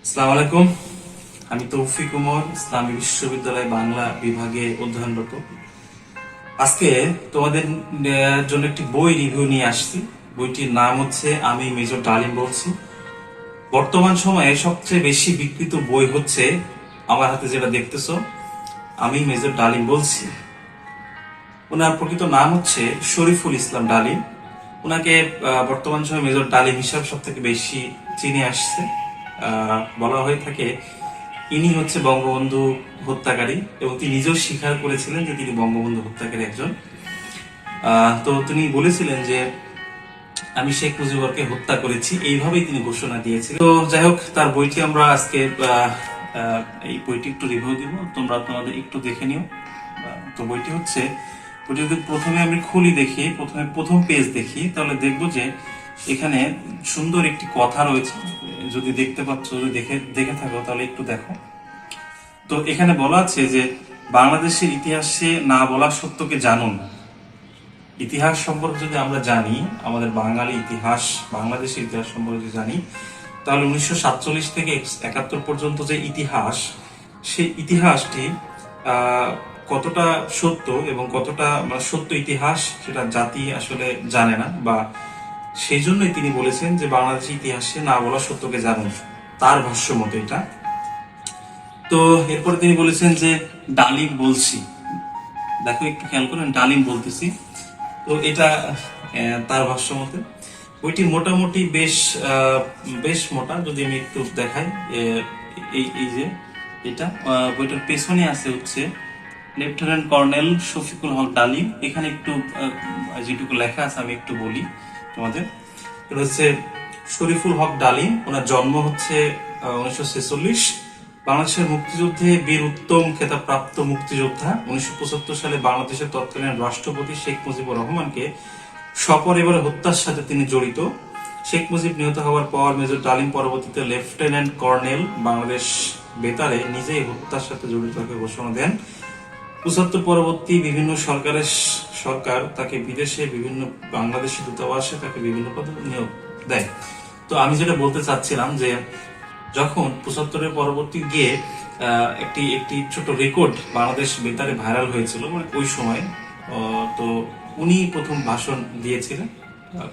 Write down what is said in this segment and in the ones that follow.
আসসালামু আলাইকুম। আমি তৌফিক উমর, ইসলামী বিশ্ববিদ্যালয় বাংলা বিভাগে অধ্যয়নরত। আজকে তোমাদের জন্য একটি বই রিভিউ নিয়ে আসছি। বইটির নাম হচ্ছে আমি মেজর ডালিম বলছি। বর্তমান সময়ে সবচেয়ে বেশি বিক্রিত বই হচ্ছে, আমার হাতে যেটা দেখতেছো, আমি মেজর ডালিম বলছি। ওনার প্রকৃত নাম হচ্ছে শরীফুল ইসলাম ডালিম। ওনাকে বর্তমান সময়ে মেজর ডালিম হিসাবে সব থেকে বেশি চিনে আসছে। বলা হয়ে থাকে ইনি হচ্ছে বঙ্গবন্ধু হত্যাকারী, এবং তিনি নিজেও স্বীকার করেছিলেন যে তিনি বঙ্গবন্ধু হত্যাকারী একজন। তো তিনি বলেছিলেন যে আমি শেখ মুজিবুরকে হত্যা করেছি, এইভাবেই তিনি ঘোষণা দিয়েছিলেন। তো যাই হোক, তার বইটি আমরা আজকে এই বইটি একটু রিভিউ দিব, তোমরা তোমাদের একটু দেখে নিও। তো বইটি যদি প্রথমে আমি খুলি, দেখি প্রথম পেজ দেখি, তাহলে দেখবো যে এখানে সুন্দর একটি কথা রয়েছে। যদি দেখতে পাচ্ছ, যদি দেখে থাকো তাহলে একটু দেখো। তো এখানে বলা আছে যে বাংলাদেশের ইতিহাসে না বলা সত্যকে জানুন। ইতিহাস সম্পর্কে যদি আমরা জানি, আমাদের বাঙালি ইতিহাস, বাংলাদেশের ইতিহাস সম্পর্কে জানি, তাহলে 1947 থেকে 71 পর্যন্ত যে ইতিহাস, সেই ইতিহাসটি কতটা সত্য এবং কতটা সত্য ইতিহাস, সেটা জাতি আসলে জানে না। বা সেই জন্যই তিনি বলেছেন যে বাংলাদেশের ইতিহাসে না বলা সত্যকে জানুন, তার ভাষ্য মতো এটা। তো এরপরে তিনি বলেছেন যে ডালিম বলছি, দেখো একটু খেয়াল করেন, ডালিম বলতেছি। তো এটা তার ভাষ্য মতে। বইটি মোটামুটি বেশ মোটা। যদি আমি একটু দেখাই, এই যে এটা বইটার পেছনে আছে হচ্ছে লেফটেন্যান্ট কর্নেল শফিকুল হক ডালিম। এখানে একটু যেটুকু লেখা আছে আমি একটু বলি তোমাদের। এটা হচ্ছে শরীফুল হক ডালিম। ওনার জন্ম হচ্ছে 1946। বাংলাদেশের মুক্তিযুদ্ধে বীর উত্তম খেতাব প্রাপ্ত মুক্তিযোদ্ধা। 1975 সালে বাংলাদেশের তৎকালীন রাষ্ট্রপতি শেখ মুজিবুর রহমানকে সপরিবারে হত্যার সাথে তিনি জড়িত। শেখ মুজিব নিহত হওয়ার পর মেজর ডালিম পরবর্তীতে লেফটেন্যান্ট কর্নেল বাংলাদেশ বেতারে নিজেই হত্যার সাথে জড়িত হয়ে ঘোষণা দেন। 75 পরবর্তী বিভিন্ন সরকার তাকে বিদেশে বিভিন্ন বাংলাদেশি দূতাবাসে তাকে বিভিন্ন পদে নিয়োগ দেয়। তো আমি যেটা বলতে চাচ্ছিলাম যে যখন 75-এর পরবর্তী গিয়ে একটি একটি ছোট রেকর্ড বাংলাদেশ বেতারে ভাইরাল হয়েছিল, মানে ওই সময়, তো উনি প্রথম ভাষণ দিয়েছিলেন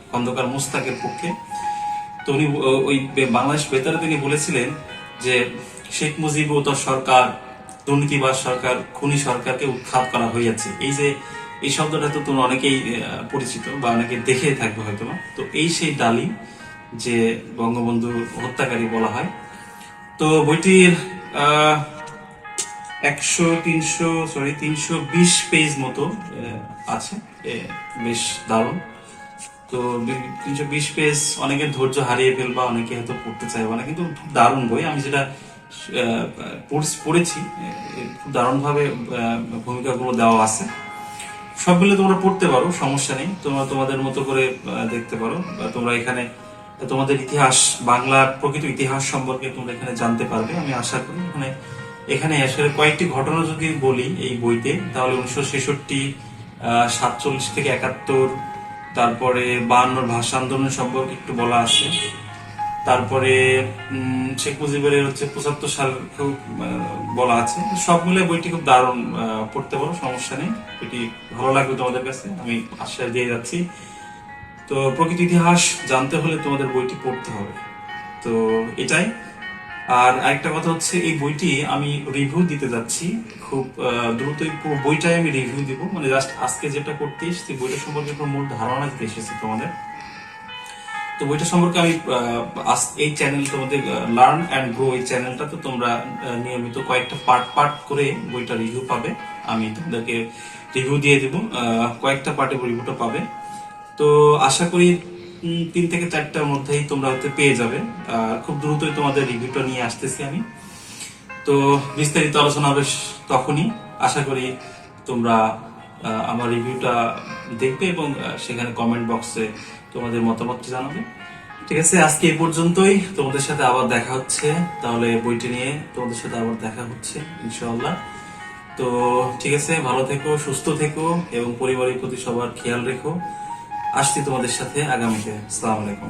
খন্দকার মোস্তাকের পক্ষে। তো উনি ওই বাংলাদেশ বেতারে তিনি বলেছিলেন যে শেখ মুজিব ও তার সরকার দুর্নীতিবাজ সরকার, খুনি সরকারকে উৎখাত করা হইয়াছে। এই শব্দটা তো তোমরা অনেকেই পরিচিত বা অনেকে দেখে থাকবে হয়তো না। তো এই সেই ডালিম যে বঙ্গবন্ধু হত্যাকারী বলা হয়। তো বইটির 320 পেজ মতো আছে, বেশ দারুণ। তো 320 পেজ অনেকের ধৈর্য হারিয়ে ফেলবা, অনেকে হয়তো পড়তে চাইবা না, কিন্তু খুব দারুণ বই। আমি যেটা পড়েছি, খুব দারুণ ভাবে ভূমিকাগুলো দেওয়া আছে। সবগুলো তোমরা পড়তে পারো, সমস্যা নেই। তোমরা তোমাদের মতো করে দেখতে পারো। তোমরা এখানে তোমাদের ইতিহাস, বাংলার প্রকৃত ইতিহাস সম্পর্কে তোমরা এখানে জানতে পারবে, আমি আশা করি। এখানে আসলে কয়েকটি ঘটনা যদি বলি এই বইতে, তাহলে 1966, 47 থেকে 71, তারপরে 52 ভাষা আন্দোলন সম্পর্কে একটু বলা আছে। তারপরে শেখ মুজিবের হচ্ছে 75 সাল বলা আছে। সব মিলে বইটি খুব দারুণ, পড়তে পারো, সমস্যা নেই। বইটি ভালো লাগবে তোমাদের কাছে, আমি আশ্বাস দিয়ে যাচ্ছি। তো প্রকৃত ইতিহাস জানতে হলে তোমাদের বইটি পড়তে হবে। তো এটাই। আর আরেকটা কথা হচ্ছে, এই বইটি আমি রিভিউ দিতে যাচ্ছি খুব দ্রুতই। বইটাই আমি রিভিউ দিব, মানে জাস্ট আজকে যেটা করতে এসেছি বইটা সম্পর্কে একটা মূল ধারণা দিতে এসেছি তোমাদের। তো বইটা সম্পর্কে আমি এই চ্যানেল, তোমাদের লার্ন অ্যান্ড গ্রো এই চ্যানেলটাতে তোমরা নিয়মিত কয়েকটা পার্ট করে বইটা রিভিউ পাবে। আমি তোমাদেরকে রিভিউ দিয়ে দেবো, কয়েকটা পার্টে রিভিউটা পাবে। তো আশা করি 3 থেকে 4টার মধ্যেই তোমরা হয়তো পেয়ে যাবে। খুব দ্রুতই তোমাদের রিভিউটা নিয়ে আসতেছি আমি। তো বিস্তারিত আলোচনা হবে তখনই। আশা করি তোমরা আমার রিভিউটা দেখবে এবং সেখানে কমেন্ট বক্সে তোমাদের মতামতটি জানাবে। ঠিক আছে, আজকে এই পর্যন্তই। তোমাদের সাথে আবার দেখা হচ্ছে, তাহলে বইটি নিয়ে তোমাদের সাথে আবার দেখা হচ্ছে ইনশাআল্লাহ। তো ঠিক আছে, ভালো থেকো, সুস্থ থেকো এবং পরিবারের প্রতি সবার খেয়াল রেখো। আসছি তোমাদের সাথে আগামীতে। আসসালামু আলাইকুম।